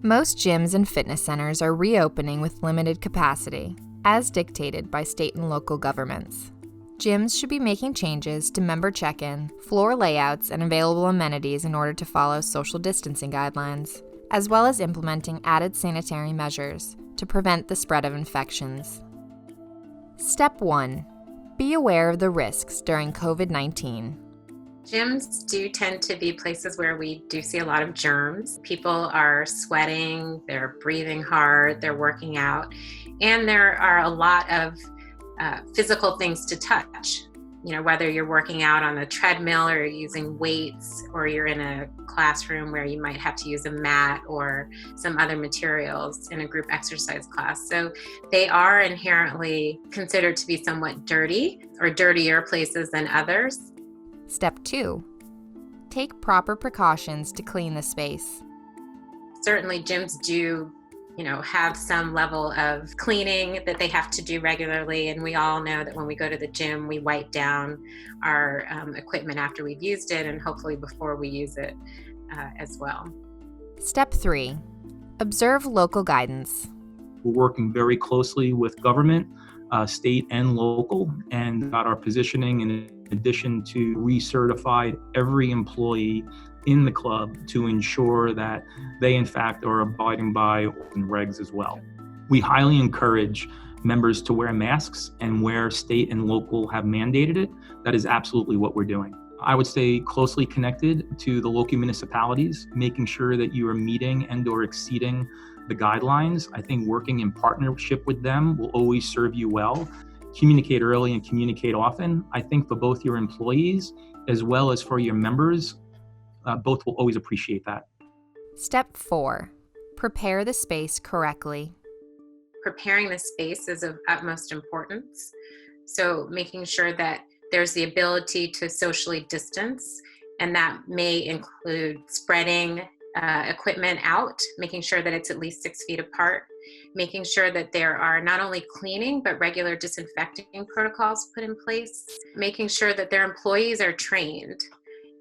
Most gyms and fitness centers are reopening with limited capacity, as dictated by state and local governments. Gyms should be making changes to member check-in, floor layouts, and available amenities in order to follow social distancing guidelines, as well as implementing added sanitary measures to prevent the spread of infections. Step 1. Be aware of the risks during COVID-19. Gyms do tend to be places where we do see a lot of germs. People are sweating, they're breathing hard, they're working out, and there are a lot of physical things to touch. You know, whether you're working out on a treadmill or you're using weights, or you're in a classroom where you might have to use a mat or some other materials in a group exercise class. So they are inherently considered to be somewhat dirty or dirtier places than others. Step 2. Take proper precautions to clean the space. Certainly gyms do, have some level of cleaning that they have to do regularly. And we all know that when we go to the gym, we wipe down our equipment after we've used it, and hopefully before we use it as well. Step 3. Observe local guidance. We're working very closely with government, state and local, and got our positioning in addition to recertified every employee in the club to ensure that they in fact are abiding by regs as well. We highly encourage members to wear masks, and where state and local have mandated it, that is absolutely what we're doing. I would stay closely connected to the local municipalities, making sure that you are meeting and or exceeding the guidelines. I think working in partnership with them will always serve you well. Communicate early and communicate often. I think for both your employees as well as for your members, both will always appreciate that. Step 4. Prepare the space correctly. Preparing the space is of utmost importance. So making sure that there's the ability to socially distance, and that may include spreading equipment out, making sure that it's at least 6 feet apart, making sure that there are not only cleaning but regular disinfecting protocols put in place, making sure that their employees are trained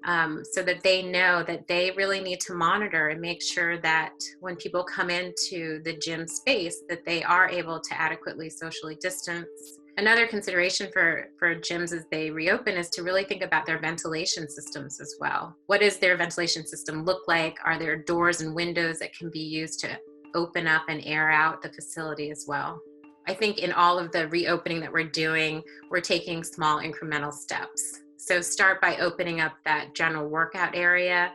so that they know that they really need to monitor and make sure that when people come into the gym space that they are able to adequately socially distance. Another consideration for gyms as they reopen is to really think about their ventilation systems as well. What does their ventilation system look like? Are there doors and windows that can be used to open up and air out the facility as well? I think in all of the reopening that we're doing, we're taking small incremental steps. So start by opening up that general workout area,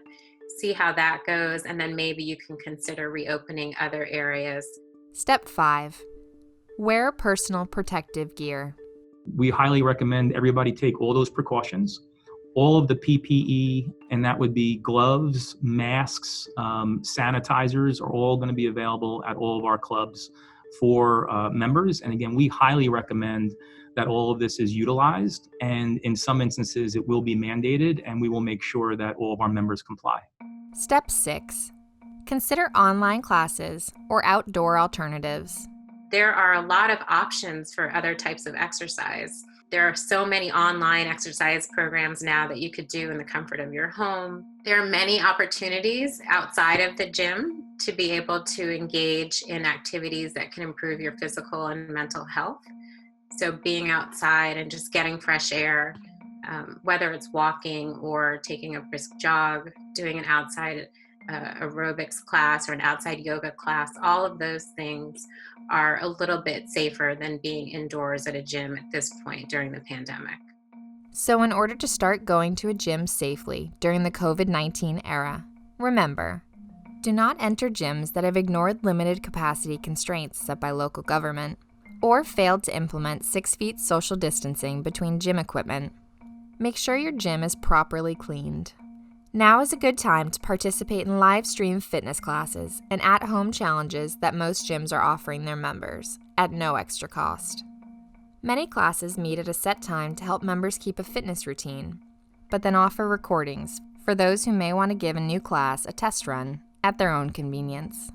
see how that goes, and then maybe you can consider reopening other areas. Step 5. Wear personal protective gear. We highly recommend everybody take all those precautions. All of the PPE, and that would be gloves, masks, sanitizers, are all going to be available at all of our clubs for members. And again, we highly recommend that all of this is utilized, and in some instances it will be mandated, and we will make sure that all of our members comply. Step 6. Consider online classes or outdoor alternatives. There are a lot of options for other types of exercise. There are so many online exercise programs now that you could do in the comfort of your home. There are many opportunities outside of the gym to be able to engage in activities that can improve your physical and mental health. So being outside and just getting fresh air, whether it's walking or taking a brisk jog, doing an outside aerobics class or an outside yoga class, all of those things are a little bit safer than being indoors at a gym at this point during the pandemic. So in order to start going to a gym safely during the COVID-19 era, remember, do not enter gyms that have ignored limited capacity constraints set by local government or failed to implement 6 feet social distancing between gym equipment. Make sure your gym is properly cleaned. Now is a good time to participate in live stream fitness classes and at-home challenges that most gyms are offering their members at no extra cost. Many classes meet at a set time to help members keep a fitness routine, but then offer recordings for those who may want to give a new class a test run at their own convenience.